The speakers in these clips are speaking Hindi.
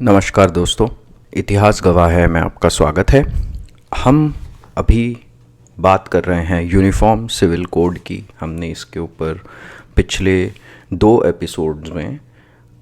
नमस्कार दोस्तों, इतिहास गवाह है में आपका स्वागत है। हम अभी बात कर रहे हैं यूनिफॉर्म सिविल कोड की। हमने इसके ऊपर पिछले 2 एपिसोड्स में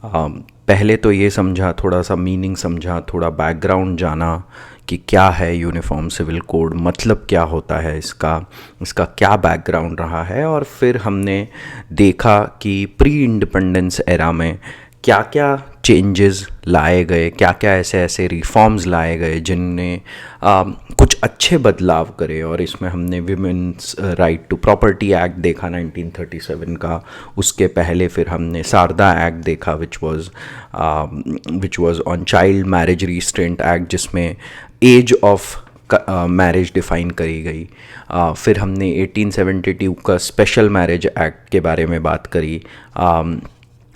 पहले तो ये समझा, थोड़ा सा मीनिंग समझा, थोड़ा बैकग्राउंड जाना कि क्या है यूनिफॉर्म सिविल कोड, मतलब क्या होता है इसका क्या बैकग्राउंड रहा है। और फिर हमने देखा कि प्री इंडिपेंडेंस एरा में क्या क्या चेंजेस लाए गए, क्या क्या ऐसे रिफॉर्म्स लाए गए जिनने कुछ अच्छे बदलाव करे। और इसमें हमने women's right to property act देखा 1937 का। उसके पहले फिर हमने सारदा एक्ट देखा which was on child marriage restraint act, जिसमें एज ऑफ मैरिज डिफ़ाइन करी गई। फिर हमने 1872 का स्पेशल मैरिज एक्ट के बारे में बात करी,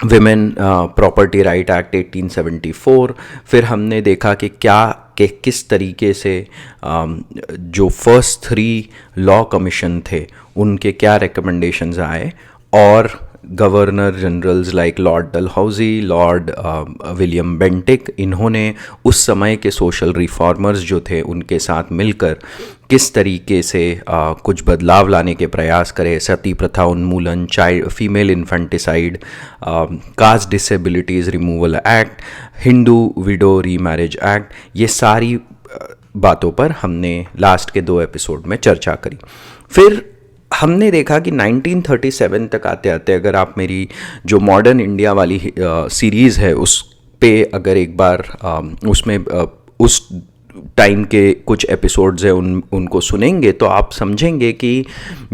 विमेन प्रॉपर्टी राइट एक्ट 1874। फिर हमने देखा कि किस तरीके से जो फर्स्ट 3 लॉ कमीशन थे उनके क्या रिकमेंडेशंस आए, और governor generals like Lord Dalhousie, Lord William Bentinck, इन्होंने उस समय के सोशल रिफॉर्मर्स जो थे उनके साथ मिलकर किस तरीके से कुछ बदलाव लाने के प्रयास करे। सती प्रथा उन्मूलन, child female infanticide, caste disabilities removal act, Hindu widow remarriage act, ये सारी बातों पर हमने लास्ट के 2 एपिसोड में चर्चा करी। फिर हमने देखा कि 1937 तक आते आते, अगर आप मेरी जो मॉडर्न इंडिया वाली सीरीज़ है उस पे अगर एक बार उसमें उस टाइम के कुछ एपिसोड्स हैं उनको सुनेंगे तो आप समझेंगे कि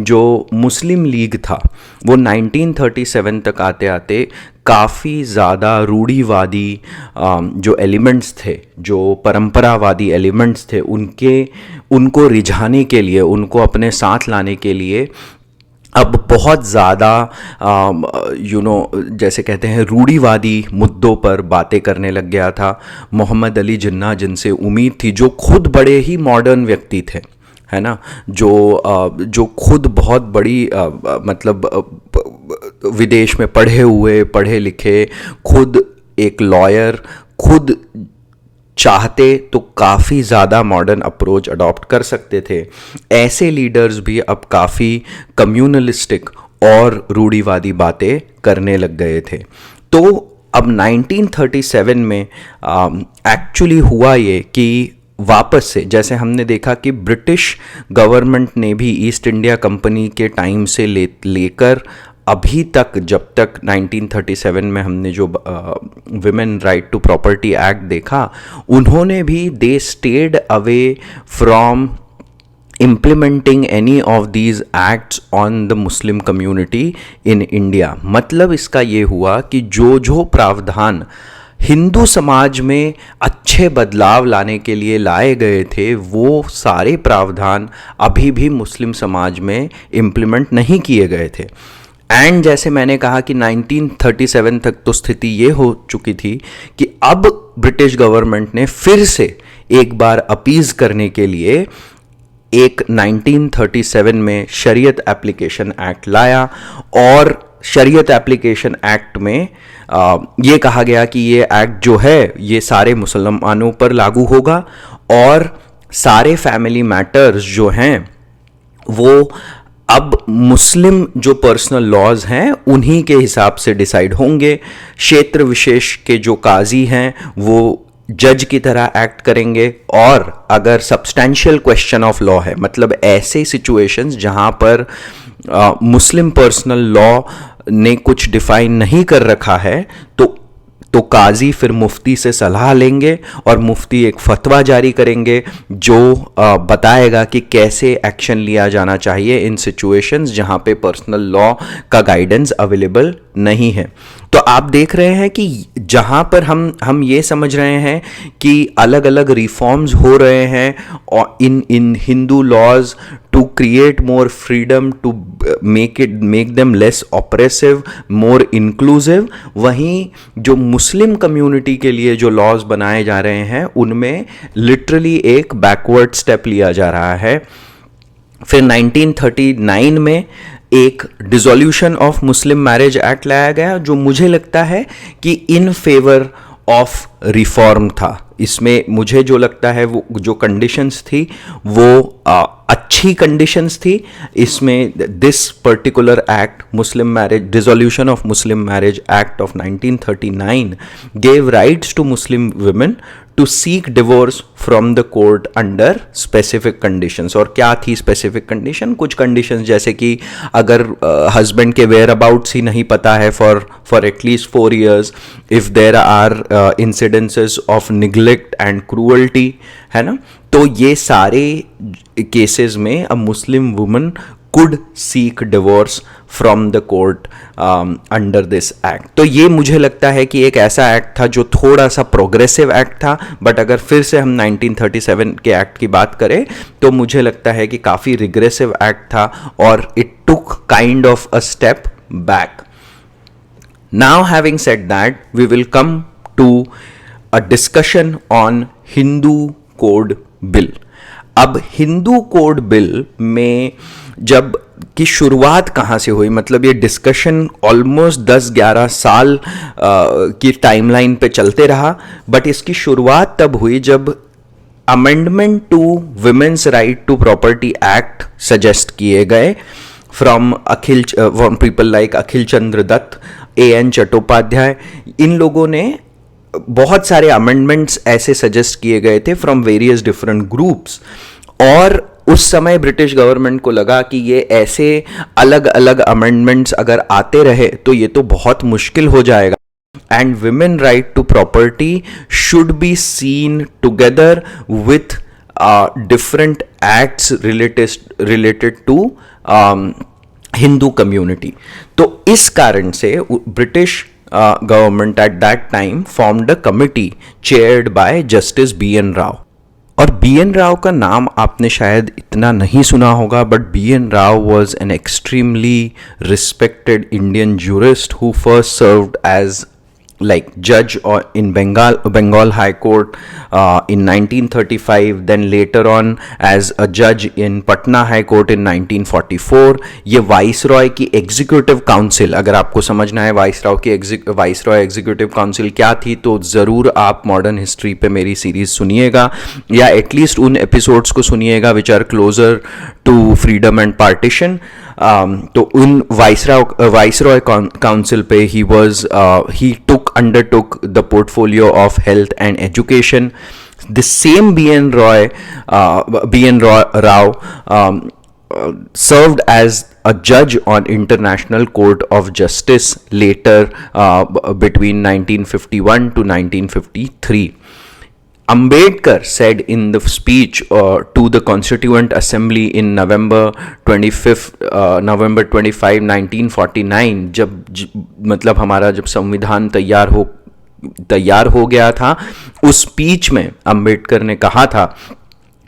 जो मुस्लिम लीग था वो 1937 तक आते आते काफ़ी ज़्यादा रूढ़िवादी जो एलिमेंट्स थे, जो परंपरावादी एलिमेंट्स थे, उनको रिझाने के लिए, उनको अपने साथ लाने के लिए अब बहुत ज़्यादा जैसे कहते हैं रूढ़िवादी मुद्दों पर बातें करने लग गया था। मोहम्मद अली जिन्ना, जिनसे उम्मीद थी, जो खुद बड़े ही मॉडर्न व्यक्ति थे, है ना, जो खुद बहुत बड़ी मतलब विदेश में पढ़े लिखे, खुद एक लॉयर, खुद चाहते तो काफ़ी ज़्यादा मॉडर्न अप्रोच अडॉप्ट कर सकते थे। ऐसे लीडर्स भी अब काफ़ी कम्युनलिस्टिक और रूढ़िवादी बातें करने लग गए थे। तो अब 1937 में एक्चुअली हुआ ये कि वापस से, जैसे हमने देखा कि ब्रिटिश गवर्नमेंट ने भी ईस्ट इंडिया कंपनी के टाइम से लेकर अभी तक, जब तक 1937 में हमने जो women right to property act देखा, उन्होंने भी they stayed away from implementing any of these acts on the Muslim community in India। मतलब इसका ये हुआ कि जो प्रावधान हिंदू समाज में अच्छे बदलाव लाने के लिए लाए गए थे, वो सारे प्रावधान अभी भी मुस्लिम समाज में इम्प्लीमेंट नहीं किए गए थे। एंड जैसे मैंने कहा कि 1937 तक तो स्थिति ये हो चुकी थी कि अब ब्रिटिश गवर्नमेंट ने फिर से एक बार अपीज़ करने के लिए एक 1937 में शरीयत एप्लीकेशन एक्ट लाया, और शरीयत एप्लीकेशन एक्ट में ये कहा गया कि ये एक्ट जो है ये सारे मुसलमानों पर लागू होगा, और सारे फैमिली मैटर्स जो हैं वो अब मुस्लिम जो पर्सनल लॉज हैं उन्हीं के हिसाब से डिसाइड होंगे। क्षेत्र विशेष के जो काजी हैं वो जज की तरह एक्ट करेंगे, और अगर सब्सटेंशियल क्वेश्चन ऑफ लॉ है, मतलब ऐसे सिचुएशंस जहां पर मुस्लिम पर्सनल लॉ ने कुछ डिफाइन नहीं कर रखा है, तो काजी फिर मुफ्ती से सलाह लेंगे और मुफ्ती एक फतवा जारी करेंगे जो बताएगा कि कैसे एक्शन लिया जाना चाहिए इन सिचुएशंस जहां पे पर्सनल लॉ का गाइडेंस अवेलेबल नहीं है। तो आप देख रहे हैं कि जहां पर हम ये समझ रहे हैं कि अलग अलग रिफॉर्म्स हो रहे हैं और in Hindu laws to create more freedom, to make them less oppressive, more inclusive, वहीं जो मुस्लिम कम्युनिटी के लिए जो लॉज बनाए जा रहे हैं उनमें लिटरली एक बैकवर्ड स्टेप लिया जा रहा है। फिर 1939 में एक dissolution of Muslim marriage act लाया गया, जो मुझे लगता है कि इन फेवर ऑफ रिफॉर्म था। इसमें मुझे जो लगता है वो जो कंडीशंस थी वो अच्छी कंडीशंस थी। इसमें this particular act, Muslim marriage, dissolution of Muslim marriage act of 1939 gave rights to Muslim women to seek divorce from the court under specific conditions. और क्या थी स्पेसिफिक कंडीशन? कुछ कंडीशंस जैसे कि अगर हस्बैंड के वेयर अबाउट्स ही नहीं पता है for at least 4 years, if there are incidences of neglect and cruelty, है ना, तो ये सारे केसेस में a Muslim woman could seek divorce from the court under this act. तो ये मुझे लगता है कि एक ऐसा एक्ट था जो थोड़ा सा प्रोग्रेसिव एक्ट था। बट अगर फिर से हम 1937 के एक्ट की बात करें तो मुझे लगता है कि काफ़ी रिग्रेसिव एक्ट था और it took kind of a step back. Now having said that, we will come to a discussion on Hindu code bill. अब हिंदू कोड बिल में जब की शुरुआत कहाँ से हुई, मतलब ये डिस्कशन ऑलमोस्ट 10-11 साल की टाइमलाइन पे चलते रहा, बट इसकी शुरुआत तब हुई जब amendment to women's right to property act suggest किए गए from people like Akhil Chandra Dutt, A.N. Chattopadhyay. इन लोगों ने बहुत सारे अमेंडमेंट्स ऐसे सजेस्ट किए गए थे फ्रॉम वेरियस डिफरेंट ग्रुप्स, और उस समय ब्रिटिश गवर्नमेंट को लगा कि ये ऐसे अलग अलग अमेंडमेंट्स अगर आते रहे तो ये तो बहुत मुश्किल हो जाएगा, and women right to property should be seen together with different acts related to Hindu community. तो इस कारण से British government at that time formed a committee chaired by Justice B.N. Rao। और B.N. राव का नाम आपने शायद इतना नहीं सुना होगा, but B.N. Rao was an extremely respected Indian jurist who first served as like judge or in Bengal High Court in 1935, then later on as a judge in Patna High Court in 1944। ये वाइसरॉय की एग्जीक्यूटिव काउंसिल, अगर आपको समझना है वाइसरॉय एग्जीक्यूटिव काउंसिल क्या थी, तो ज़रूर आप मॉडर्न हिस्ट्री पे मेरी सीरीज सुनिएगा, या एटलीस्ट उन एपिसोड्स को सुनिएगा which are closer to freedom and partition. तो उन वाइसरॉय काउंसिल पे he undertook the portfolio of health and education। The same B.N. Rao served as a judge on International Court of Justice later between 1951 to 1953। Ambedkar said in the speech to the Constituent Assembly in November 25, 1949, जब मतलब हमारा जब संविधान तैयार हो गया था, उस स्पीच में अंबेडकर ने कहा था,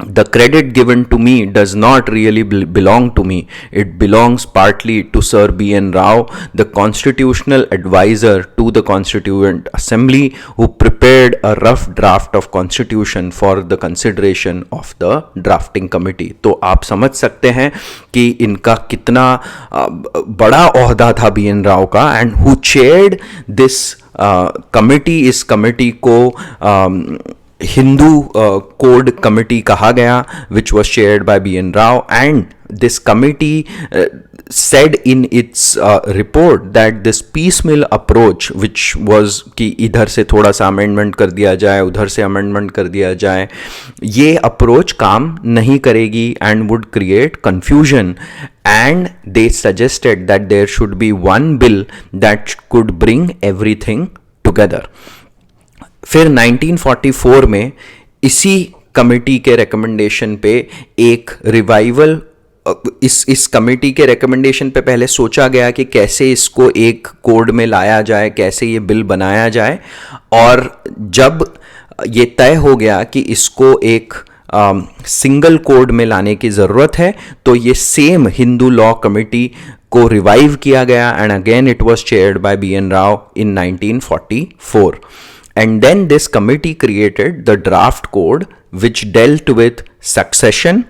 The credit given to me does not really belong to me. It belongs partly to Sir B.N. Rao, the constitutional advisor to the Constituent Assembly, who prepared a rough draft of constitution for the consideration of the drafting committee। तो आप समझ सकते हैं कि इनका कितना बड़ा ओहदा था B.N. राव का, and who chaired this committee। इस कमेटी को हिंदू कोड कमिटी कहा गया, which was chaired by B.N. Rao, and this committee said in its report that this piecemeal approach, which was कि इधर से थोड़ा सा अमेंडमेंट कर दिया जाए, उधर से अमेंडमेंट कर दिया जाए, ये अप्रोच काम नहीं करेगी and would create confusion, and they suggested that there should be one bill that could bring everything together। फिर 1944 में इसी कमेटी के रिकमेंडेशन पे एक रिवाइवल, इस कमेटी के रिकमेंडेशन पे पहले सोचा गया कि कैसे इसको एक कोड में लाया जाए, कैसे ये बिल बनाया जाए, और जब ये तय हो गया कि इसको एक सिंगल कोड में लाने की ज़रूरत है, तो ये सेम हिंदू लॉ कमेटी को रिवाइव किया गया, and again it was chaired by B.N. Rao in 1944। And then this committee created the draft code which dealt with succession,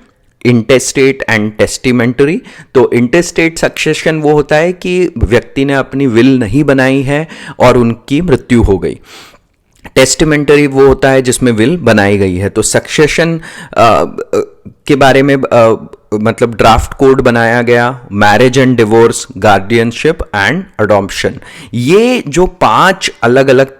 intestate and testamentary। तो intestate succession वो होता है कि व्यक्ति ने अपनी विल नहीं बनाई है और उनकी मृत्यु हो गई। टेस्टिमेंटरी वो होता है जिसमें विल बनाई गई है। तो सक्सेशन के बारे में मतलब ड्राफ्ट कोड बनाया गया, marriage and divorce, guardianship and adoption. ये जो 5 अलग अलग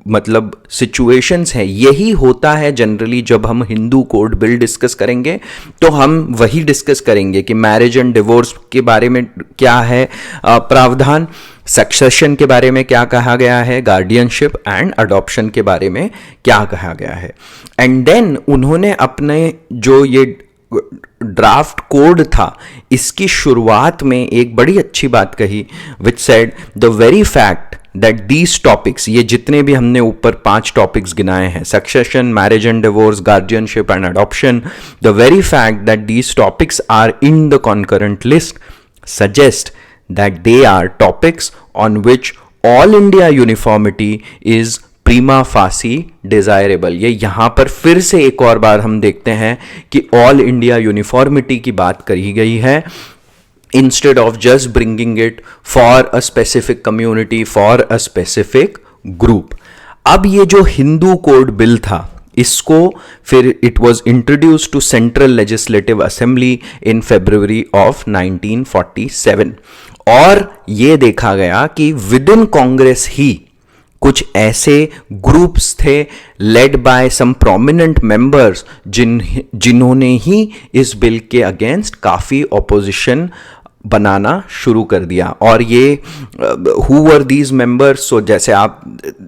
मतलब सिचुएशंस हैं, यही होता है जनरली जब हम हिंदू कोड बिल डिस्कस करेंगे तो हम वही डिस्कस करेंगे कि मैरिज एंड डिवोर्स के बारे में क्या है प्रावधान, सक्सेशन के बारे में क्या कहा गया है, गार्डियनशिप एंड अडॉप्शन के बारे में क्या कहा गया है। एंड देन उन्होंने अपने जो ये ड्राफ्ट कोड था इसकी शुरुआत में एक बड़ी अच्छी बात कही, which said the very fact that these topics, ये जितने भी हमने ऊपर 5 टॉपिक्स गिनाए हैं, succession, marriage and divorce, guardianship and adoption, the very fact that these topics are in the concurrent list suggest that they are topics on which all India uniformity is prima facie desirable। ये यहाँ पर फिर से एक और बार हम देखते हैं कि all India uniformity की बात करी गई है instead of just bringing it for a specific community, for a specific group। अब ये जो हिंदू कोड बिल था इसको फिर it was introduce to central legislative assembly in February of 1947 और ये देखा गया कि विद इन कांग्रेस ही कुछ ऐसे ग्रुप्स थे led by some prominent members जिन्होंने ही इस बिल के अगेंस्ट काफ़ी ऑपोजिशन बनाना शुरू कर दिया। और ये हु वर दीज मेंबर्स, सो जैसे आप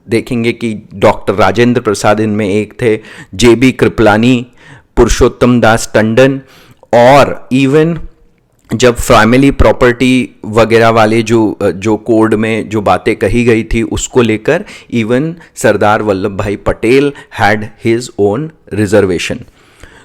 देखेंगे कि डॉक्टर राजेंद्र प्रसाद इनमें एक थे, JB कृपलानी, पुरुषोत्तम दास टंडन, और इवन जब फैमिली प्रॉपर्टी वगैरह वाले जो कोड में जो बातें कही गई थी उसको लेकर इवन सरदार वल्लभ भाई Patel had his own reservation.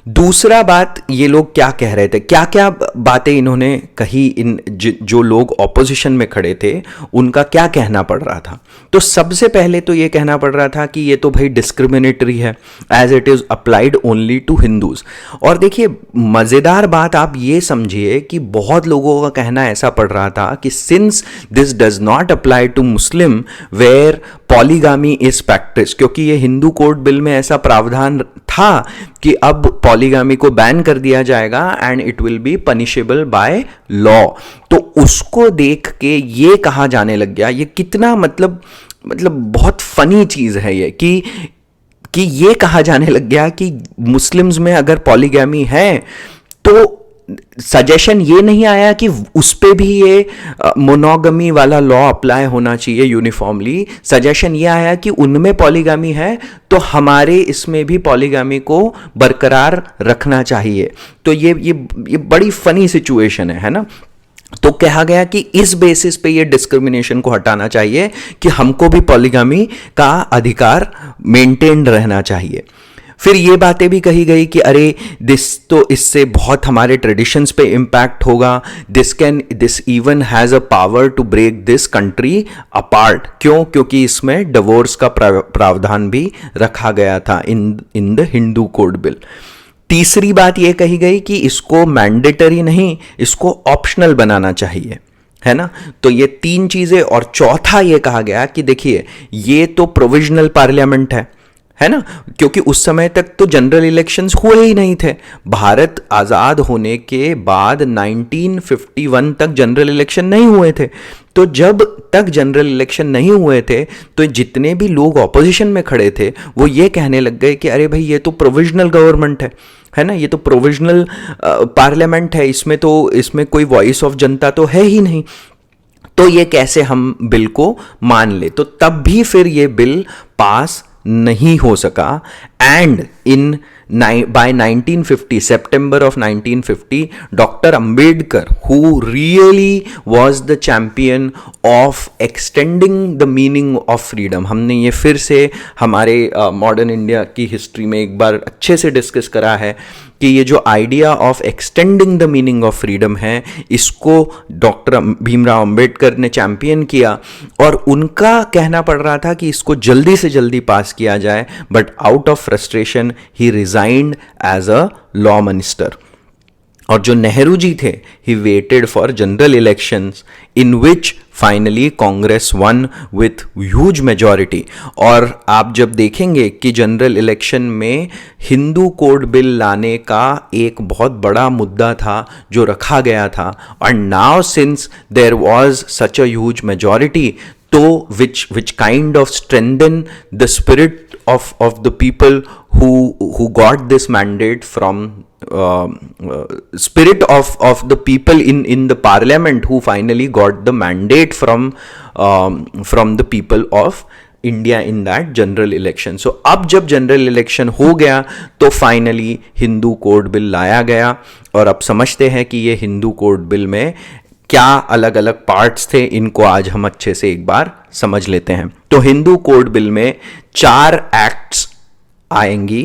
दूसरा बात, ये लोग क्या कह रहे थे, क्या क्या बातें इन्होंने कही, जो लोग ऑपोजिशन में खड़े थे उनका क्या कहना पड़ रहा था। तो सबसे पहले तो ये कहना पड़ रहा था कि ये तो भाई डिस्क्रिमिनेटरी है as it is applied only to Hindus. और देखिए मज़ेदार बात आप ये समझिए कि बहुत लोगों का कहना ऐसा पड़ रहा था कि since this does not apply to Muslim where polygamy is practice, क्योंकि ये हिंदू कोड बिल में ऐसा प्रावधान था कि अब पॉलीगामी को बैन कर दिया जाएगा and it will be punishable by law. तो उसको देख के ये कहा जाने लग गया, ये कितना मतलब बहुत फनी चीज है ये कि ये कहा जाने लग गया कि मुस्लिम्स में अगर पॉलीगामी है तो सजेशन ये नहीं आया कि उस पे भी ये मोनोगमी वाला लॉ अप्लाई होना चाहिए यूनिफॉर्मली। सजेशन ये आया कि उनमें पॉलीगामी है तो हमारे इसमें भी पॉलीगामी को बरकरार रखना चाहिए। तो ये बड़ी फनी सिचुएशन है ना। तो कहा गया कि इस बेसिस पे ये डिस्क्रिमिनेशन को हटाना चाहिए कि हमको भी पॉलीगामी का अधिकार मेंटेन रहना चाहिए। फिर ये बातें भी कही गई कि अरे तो इससे बहुत हमारे ट्रेडिशंस पे इम्पैक्ट होगा, this even has a power to break this country apart. क्यों? क्योंकि इसमें डिवोर्स का प्रावधान भी रखा गया था इन द हिंदू कोड बिल। तीसरी बात ये कही गई कि इसको मैंडेटरी नहीं, इसको ऑप्शनल बनाना चाहिए, है ना। तो ये 3 चीजें। और चौथा ये कहा गया कि देखिए ये तो प्रोविजनल पार्लियामेंट है ना, क्योंकि उस समय तक तो जनरल इलेक्शंस हुए ही नहीं थे। भारत आज़ाद होने के बाद 1951 तक जनरल इलेक्शन नहीं हुए थे। तो जब तक जनरल इलेक्शन नहीं हुए थे तो जितने भी लोग ऑपोजिशन में खड़े थे वो ये कहने लग गए कि अरे भाई ये तो प्रोविजनल गवर्नमेंट है ना, ये तो प्रोविजनल पार्लियामेंट है, इसमें कोई वॉइस ऑफ जनता तो है ही नहीं, तो ये कैसे हम बिल को मान ले। तो तब भी फिर ये बिल पास नहीं हो सका। And by 1950, September of 1950, Dr. Ambedkar, who really was the champion of extending the meaning of freedom, हमने ये फिर से हमारे मॉडर्न इंडिया की हिस्ट्री में एक बार अच्छे से डिस्कस करा है कि ये जो idea of extending the meaning of freedom है इसको डॉक्टर भीमराव अंबेडकर ने चैंपियन किया। और उनका कहना पड़ रहा था कि इसको जल्दी से जल्दी पास किया जाए, but out of frustration he resigned as a law minister. और जो नेहरू जी थे, he waited for general elections in which finally Congress won with huge majority. और आप जब देखेंगे कि जनरल इलेक्शन में हिंदू कोड बिल लाने का एक बहुत बड़ा मुद्दा था जो रखा गया था, और now since there was such a huge majority, तो which kind of strengthen the spirit of the people who got this mandate from spirit of the people in the parliament who finally got the mandate from the people of India in that general election. So अब जब जनरल इलेक्शन हो गया तो फाइनली हिंदू कोड बिल लाया गया, और अब समझते हैं कि ये हिंदू कोड बिल में क्या अलग अलग पार्ट्स थे, इनको आज हम अच्छे से एक बार समझ लेते हैं। तो हिंदू कोड बिल में 4 एक्ट्स आएंगी।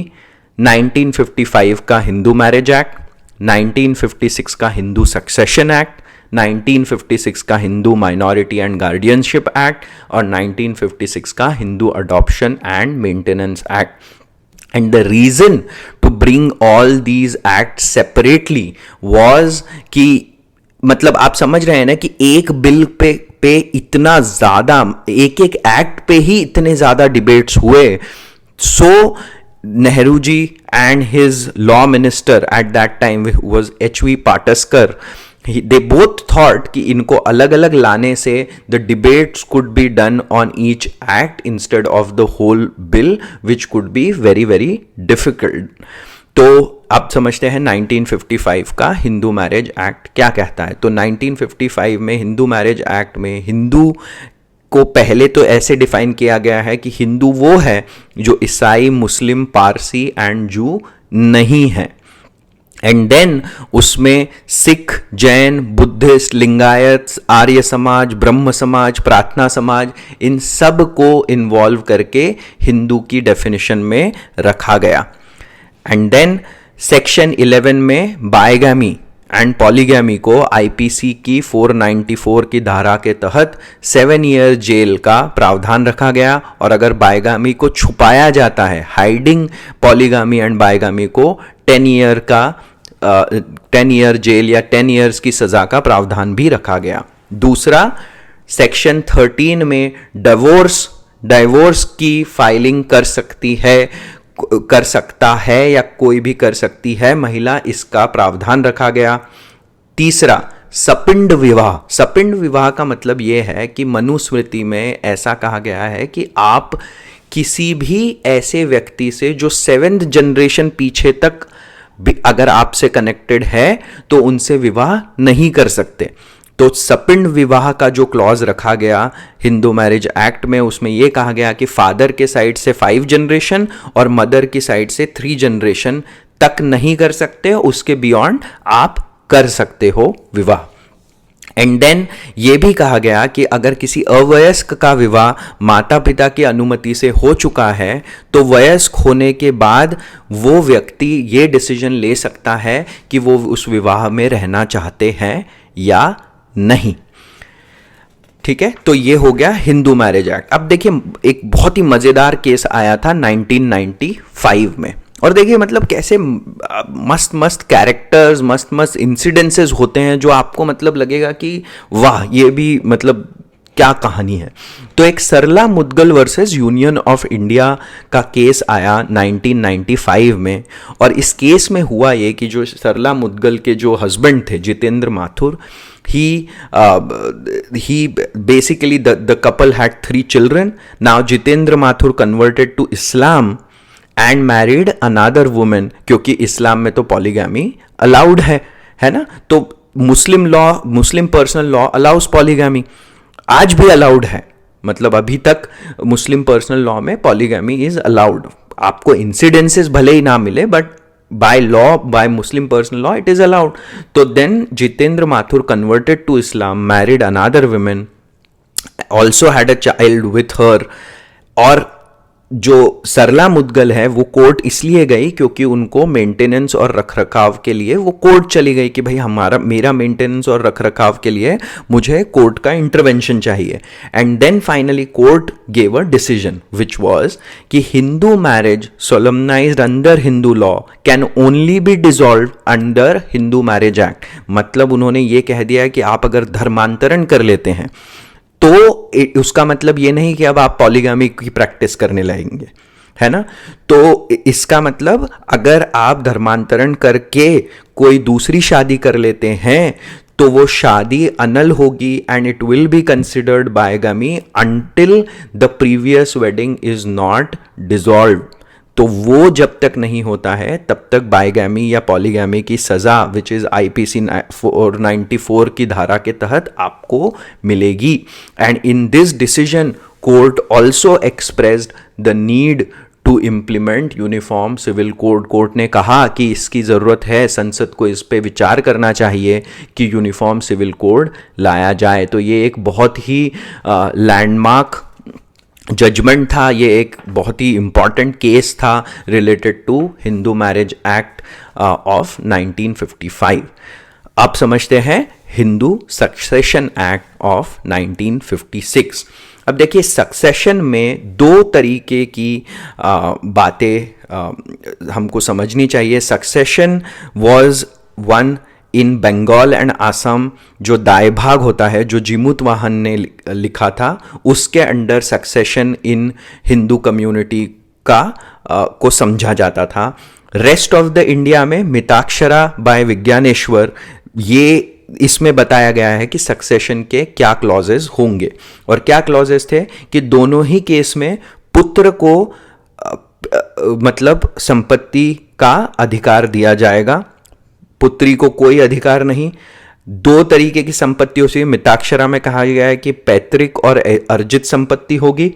1955 का हिंदू मैरिज एक्ट, 1956 का हिंदू सक्सेशन एक्ट, 1956 का Hindu minority and guardianship act, और 1956 का Hindu adoption and maintenance act. And the reason to bring all these acts separately was कि मतलब आप समझ रहे हैं ना कि एक बिल पे इतना ज्यादा, एक एक एक्ट पे ही इतने ज्यादा डिबेट्स हुए। So Nehru ji and his law minister at that time was H V. Pataskar, they both thought कि इनको अलग अलग लाने से the debates could be done on each act instead of the whole bill, which could be very very difficult। तो अब समझते हैं 1955 का हिंदू मैरिज एक्ट क्या कहता है। तो 1955 में हिंदू मैरिज एक्ट में हिंदू को पहले तो ऐसे डिफाइन किया गया है कि हिंदू वो है जो ईसाई, मुस्लिम, पारसी एंड जू नहीं है। एंड देन उसमें सिख, जैन, बुद्धिस्ट, लिंगायत, आर्य समाज, ब्रह्म समाज, प्रार्थना समाज, इन सब को इन्वॉल्व करके हिंदू की डेफिनेशन में रखा गया। एंड देन सेक्शन 11 में बायगामी एंड पॉलीगैमी को आईपीसी की 494 की धारा के तहत 7 ईयर जेल का प्रावधान रखा गया, और अगर बायगामी को छुपाया जाता है, हाइडिंग पॉलीगामी एंड बायगामी को 10 ईयर जेल या 10 ईयर्स की सजा का प्रावधान भी रखा गया। दूसरा, सेक्शन 13 में डाइवोर्स की फाइलिंग कर सकता है या कोई भी कर सकती है महिला, इसका प्रावधान रखा गया। तीसरा, सपिंड विवाह का मतलब यह है कि मनुस्मृति में ऐसा कहा गया है कि आप किसी भी ऐसे व्यक्ति से जो 7th जनरेशन पीछे तक अगर आपसे कनेक्टेड है तो उनसे विवाह नहीं कर सकते। तो सपिंड विवाह का जो क्लॉज रखा गया हिंदू मैरिज एक्ट में, उसमें यह कहा गया कि फादर के साइड से 5 जनरेशन और मदर की साइड से 3 जनरेशन तक नहीं कर सकते, उसके बियॉन्ड आप कर सकते हो विवाह। एंड देन ये भी कहा गया कि अगर किसी अवयस्क का विवाह माता पिता की अनुमति से हो चुका है तो वयस्क होने के बाद वो व्यक्ति ये डिसीजन ले सकता है कि वो उस विवाह में रहना चाहते हैं या नहीं। ठीक है, तो ये हो गया हिंदू मैरिज एक्ट। अब देखिए एक बहुत ही मजेदार केस आया था 1995 में, और देखिए मतलब कैसे मस्त मस्त कैरेक्टर्स, मस्त मस्त इंसिडेंसेस होते हैं जो आपको मतलब लगेगा कि वाह ये भी मतलब क्या कहानी है। तो एक Sarla Mudgal versus union of India का केस आया 1995 में, और इस केस में हुआ ये कि जो सरला मुदगल के जो हस्बैंड थे Jitendra Mathur, he basically the couple had 3 children. Now Jitendra Mathur converted to Islam and married another woman, क्योंकि इस्लाम में तो पॉलीगैमी अलाउड है ना। तो मुस्लिम पर्सनल लॉ अलाउस पॉलीगैमी, आज भी अलाउड है, मतलब अभी तक मुस्लिम पर्सनल लॉ में पॉलीगैमी इज अलाउड। आपको इंसिडेंसेस भले ही ना मिले but by law, by Muslim personal law, it is allowed. So then Jitendra Mathur converted to Islam, married another woman, also had a child with her, और जो सरला मुदगल है वो कोर्ट इसलिए गई क्योंकि उनको मेंटेनेंस और रखरखाव के लिए वो कोर्ट चली गई कि भाई मेरा मेंटेनेंस और रखरखाव के लिए मुझे कोर्ट का इंटरवेंशन चाहिए। And then finally court gave a decision which was कि Hindu marriage solemnized under Hindu law can only be dissolve under Hindu marriage act. मतलब उन्होंने ये कह दिया कि आप अगर धर्मांतरण कर लेते हैं तो उसका मतलब ये नहीं कि अब आप पॉलीगामी की प्रैक्टिस करने लगेंगे, है ना। तो इसका मतलब अगर आप धर्मांतरण करके कोई दूसरी शादी कर लेते हैं तो वो शादी अनल होगी and it will be considered बायगामी until the previous wedding is not dissolve. तो वो जब तक नहीं होता है तब तक बायगैमी या पॉलीगैमी की सज़ा विच इज़ आईपीसी 494 की धारा के तहत आपको मिलेगी। And in this decision court also expressed the need to implement uniform civil code. Court ने कहा कि इसकी ज़रूरत है, संसद को इस पे विचार करना चाहिए कि यूनिफॉर्म सिविल कोड लाया जाए। तो ये एक बहुत ही लैंडमार्क जजमेंट था, ये एक बहुत ही इंपॉर्टेंट केस था related to Hindu marriage act of 1955। अब समझते हैं हिंदू सक्सेशन एक्ट ऑफ 1956। अब देखिए सक्सेशन में दो तरीके की बातें हमको समझनी चाहिए। Succession was one in Bengal and Assam, जो दाई भाग होता है जो जीमूत वाहन ने लिखा था, उसके अंडर सक्सेशन इन हिंदू कम्युनिटी का को समझा जाता था। रेस्ट ऑफ द इंडिया में मिताक्षरा बाय विज्ञानेश्वर, ये इसमें बताया गया है कि सक्सेशन के क्या क्लॉजेस होंगे। और क्या क्लॉजेस थे कि दोनों ही केस में पुत्र को मतलब संपत्ति का अधिकार दिया जाएगा, पुत्री को कोई अधिकार नहीं। दो तरीके की संपत्ति होती है, मिताक्षरा में कहा गया है कि पैतृक और अर्जित संपत्ति होगी,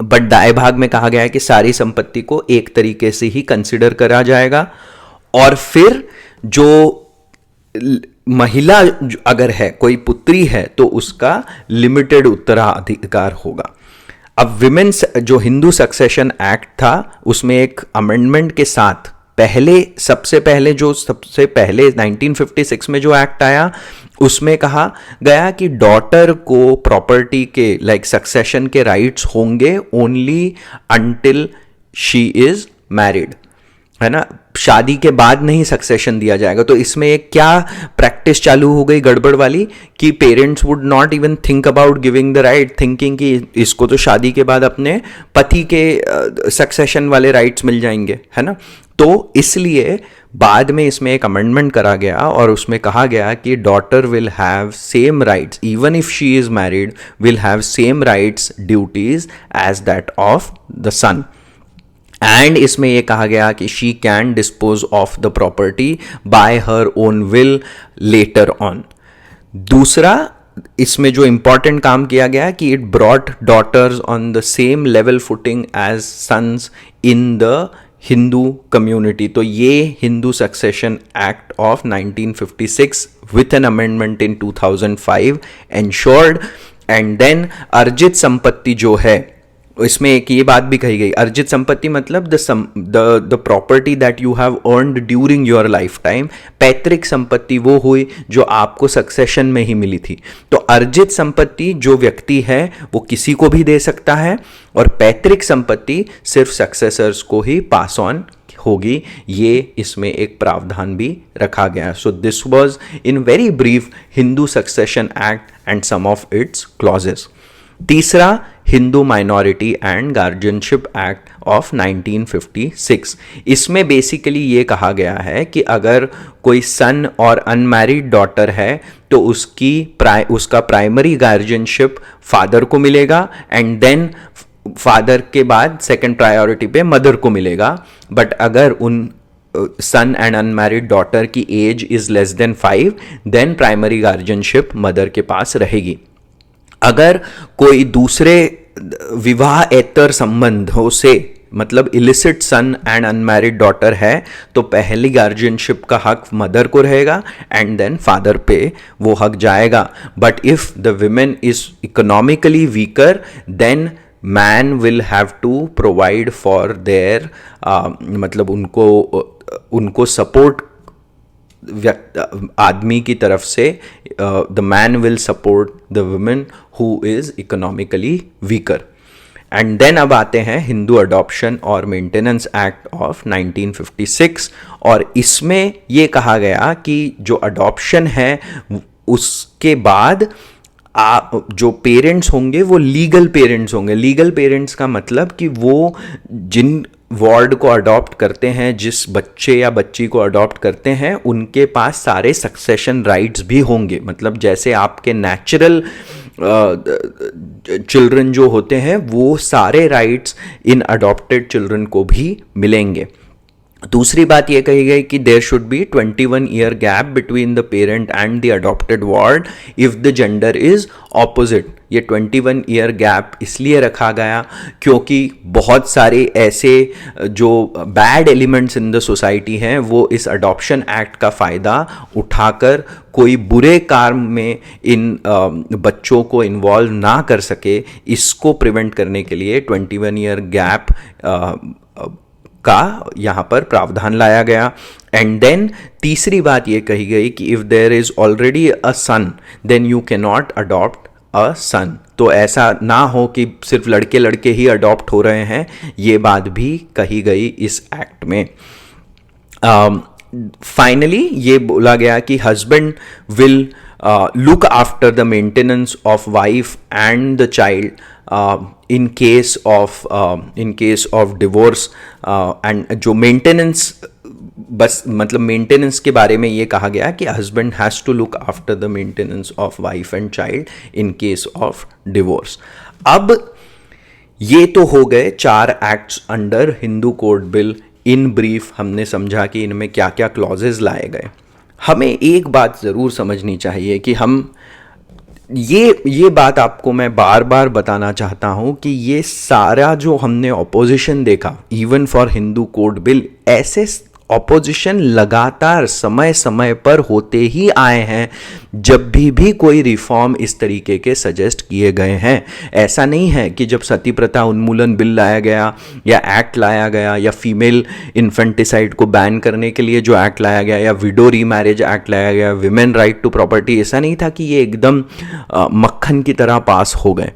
बट दाएं भाग में कहा गया है कि सारी संपत्ति को एक तरीके से ही कंसिडर करा जाएगा। और फिर जो महिला अगर है, कोई पुत्री है, तो उसका लिमिटेड उत्तराधिकार होगा। अब विमेन्स जो हिंदू सक्सेशन एक्ट था उसमें एक अमेंडमेंट के साथ सबसे पहले 1956 में जो एक्ट आया उसमें कहा गया कि डॉटर को प्रॉपर्टी के सक्सेशन के राइट्स होंगे only until she is married, है ना। शादी के बाद नहीं सक्सेशन दिया जाएगा। तो इसमें एक क्या प्रैक्टिस चालू हो गई गड़बड़ वाली कि parents would not even think about giving the right, thinking कि इसको तो शादी के बाद अपने पति के सक्सेशन वाले राइट्स मिल जाएंगे, है ना। तो इसलिए बाद में इसमें एक अमेंडमेंट करा गया और उसमें कहा गया कि daughter will have same rights even if she is married, will have same rights duties as that of the son. And इसमें यह कहा गया कि she can dispose of the property by her own will later on. दूसरा इसमें जो इंपॉर्टेंट काम किया गया कि it brought daughters on the same level footing as sons in the Hindu community. तो ये Hindu succession act of 1956 with an amendment in 2005 ensured. And then अर्जित संपत्ति जो है इसमें एक ये बात भी कही गई, अर्जित संपत्ति मतलब the property that you have earned during your life time. पैतृक संपत्ति वो हुई जो आपको सक्सेशन में ही मिली थी। तो अर्जित संपत्ति जो व्यक्ति है वो किसी को भी दे सकता है और पैतृक संपत्ति सिर्फ सक्सेसर्स को ही पास ऑन होगी, ये इसमें एक प्रावधान भी रखा गया। So this was in very brief Hindu succession act and some of its clauses. तीसरा Hindu minority and guardianship act of 1956। इसमें बेसिकली ये कहा गया है कि अगर कोई सन और अनमैरिड डॉटर है तो उसका प्राइमरी गार्जियनशिप फादर को मिलेगा एंड देन फादर के बाद सेकंड प्रायोरिटी पे मदर को मिलेगा। बट अगर उन सन एंड अनमैरिड डॉटर की age is less than 5 then primary guardianship mother के पास रहेगी। अगर कोई दूसरे विवाहेतर संबंधों से मतलब illicit son and unmarried daughter है तो पहली गार्जियनशिप का हक मदर को रहेगा एंड देन फादर पे वो हक जाएगा। But if the women is economically weaker then man will have to provide for their, मतलब उनको सपोर्ट आदमी की तरफ से, the man will support the woman who is economically weaker. And then अब आते हैं हिंदू अडॉप्शन और मेंटेनेंस एक्ट ऑफ 1956, और इसमें ये कहा गया कि जो अडॉप्शन है उसके बाद जो पेरेंट्स होंगे वो लीगल पेरेंट्स होंगे। लीगल पेरेंट्स का मतलब कि वो जिन वार्ड को अडॉप्ट करते हैं, जिस बच्चे या बच्ची को अडॉप्ट करते हैं, उनके पास सारे सक्सेशन राइट्स भी होंगे। मतलब जैसे आपके नेचुरल चिल्ड्रन जो होते हैं वो सारे राइट्स इन अडॉप्टेड चिल्ड्रन को भी मिलेंगे। दूसरी बात यह कही गई कि there should be 21 year gap between the parent and the adopted ward if the gender is opposite. ये 21 ईयर गैप इसलिए रखा गया क्योंकि बहुत सारे ऐसे जो bad elements in the society हैं वो इस अडॉप्शन एक्ट का फ़ायदा उठाकर कोई बुरे काम में इन बच्चों को इन्वॉल्व ना कर सके, इसको प्रिवेंट करने के लिए 21 ईयर गैप का यहाँ पर प्रावधान लाया गया। एंड देन तीसरी बात ये कही गई कि if there is already a son then you can not adopt a son. तो ऐसा ना हो कि सिर्फ लड़के लड़के ही अडॉप्ट हो रहे हैं, ये बात भी कही गई इस एक्ट में। फाइनली ये बोला गया कि husband will look after the maintenance of wife and the child in case of divorce, and जो मेंटेनेंस, बस मतलब मेंटेनेंस के बारे में ये कहा गया कि husband has to look after the maintenance of wife and child in case of divorce. अब ये तो हो गए 4 acts under Hindu code bill. In brief हमने समझा कि इनमें क्या क्या क्लॉजेज लाए गए। हमें एक बात ज़रूर समझनी चाहिए कि हम ये बात आपको मैं बार बार बताना चाहता हूँ कि ये सारा जो हमने ऑपोजिशन देखा even for Hindu code bill, ऐसे ऑपोजिशन लगातार समय समय पर होते ही आए हैं जब भी कोई रिफॉर्म इस तरीके के सजेस्ट किए गए हैं। ऐसा नहीं है कि जब सती प्रथा उन्मूलन बिल लाया गया या एक्ट लाया गया या फीमेल इन्फेंटिसाइड को बैन करने के लिए जो एक्ट लाया गया या विडो रीमैरिज एक्ट लाया गया, विमेन राइट टू प्रॉपर्टी, ऐसा नहीं था कि ये एकदम मक्खन की तरह पास हो गए।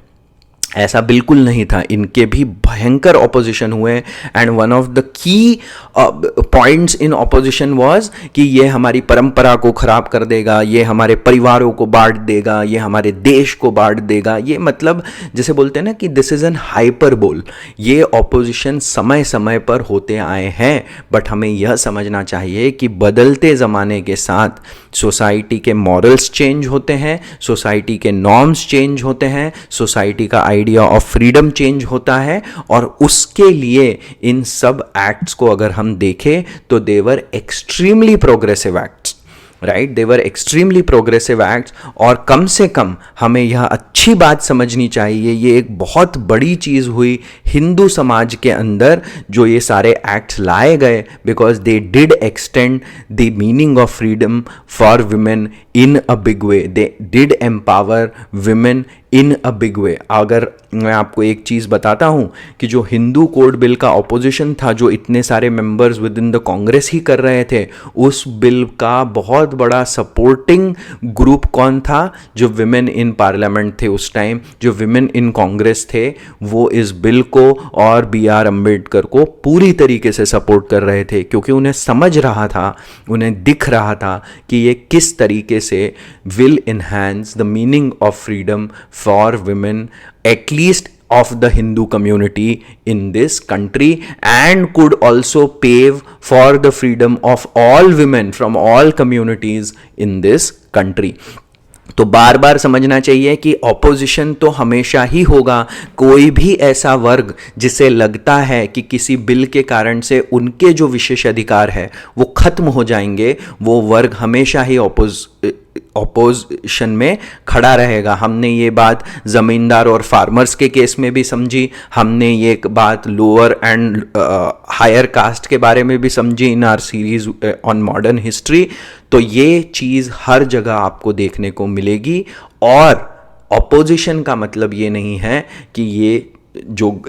ऐसा बिल्कुल नहीं था, इनके भी भयंकर ऑपोजिशन हुए। And one of the key points in opposition was कि ये हमारी परंपरा को खराब कर देगा, ये हमारे परिवारों को बांट देगा, ये हमारे देश को बांट देगा। ये मतलब जैसे बोलते हैं ना कि दिस इज एन हाइपरबोल। ये ऑपोजिशन समय समय पर होते आए हैं, बट हमें यह समझना चाहिए कि बदलते ज़माने के साथ सोसाइटी के मॉरल्स चेंज होते हैं, सोसाइटी के नॉर्म्स चेंज होते हैं, सोसाइटी का आइडिया ऑफ फ्रीडम चेंज होता है। और उसके लिए इन सब एक्ट्स को अगर हम देखें तो they were extremely progressive acts, right, they were extremely progressive acts. और कम से कम हमें यह अच्छी बात समझनी चाहिए, ये एक बहुत बड़ी चीज़ हुई हिंदू समाज के अंदर जो ये सारे एक्ट्स लाए गए, because they did extend the meaning of freedom for women in a big way, they did empower women in a big way. अगर मैं आपको एक चीज़ बताता हूँ कि जो हिंदू कोड बिल का ऑपोजिशन था, जो इतने सारे members within the Congress ही कर रहे थे, उस बिल का बहुत बड़ा सपोर्टिंग ग्रुप कौन था? जो विमेन इन पार्लियामेंट थे उस टाइम, जो विमेन इन कांग्रेस थे, वो इस बिल को और B.R. अम्बेडकर को पूरी तरीके से सपोर्ट कर रहे थे, क्योंकि उन्हें समझ रहा था, उन्हें दिख रहा था कि ये किस तरीके से will enhance the meaning of freedom for women, at least of the Hindu community in this country, and could also pave for the freedom of all women from all communities in this country. तो बार बार समझना चाहिए कि ऑपोजिशन तो हमेशा ही होगा। कोई भी ऐसा वर्ग जिसे लगता है कि किसी बिल के कारण से उनके जो विशेष अधिकार है वो खत्म हो जाएंगे, वो वर्ग हमेशा ही ऑपोजिशन में खड़ा रहेगा। हमने ये बात ज़मींदार और फार्मर्स के केस में भी समझी, हमने ये बात लोअर एंड हायर कास्ट के बारे में भी समझी इन R series on modern history. तो ये चीज़ हर जगह आपको देखने को मिलेगी। और ऑपोजिशन का मतलब ये नहीं है कि ये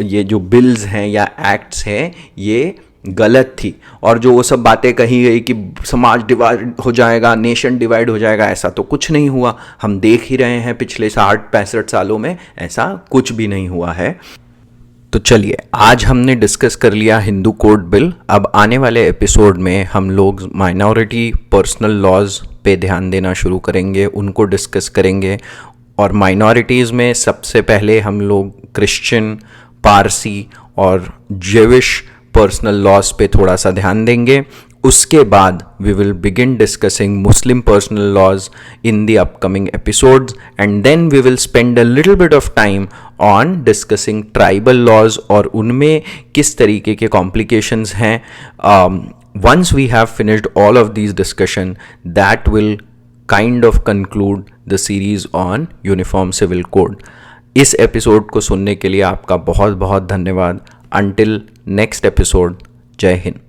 ये जो बिल्स हैं या एक्ट्स हैं ये गलत थी, और जो वो सब बातें कही गई कि समाज डिवाइड हो जाएगा, नेशन डिवाइड हो जाएगा, ऐसा तो कुछ नहीं हुआ। हम देख ही रहे हैं पिछले 60-65 सालों में ऐसा कुछ भी नहीं हुआ है। तो चलिए, आज हमने डिस्कस कर लिया हिंदू कोड बिल। अब आने वाले एपिसोड में हम लोग माइनॉरिटी पर्सनल लॉज पे ध्यान देना शुरू करेंगे, उनको डिस्कस करेंगे। और माइनॉरिटीज़ में सबसे पहले हम लोग क्रिश्चियन, पारसी और जेविश पर्सनल लॉज पे थोड़ा सा ध्यान देंगे। उसके बाद we will begin discussing Muslim personal laws in the upcoming episodes, and then we will spend a little bit of time on discussing tribal laws और उनमें किस तरीके के कॉम्प्लिकेशंस हैं। Once we have finished all of these discussion, that will kind of conclude the series on uniform civil code. इस एपिसोड को सुनने के लिए आपका बहुत बहुत धन्यवाद। अंटिल नेक्स्ट एपिसोड, जय हिंद।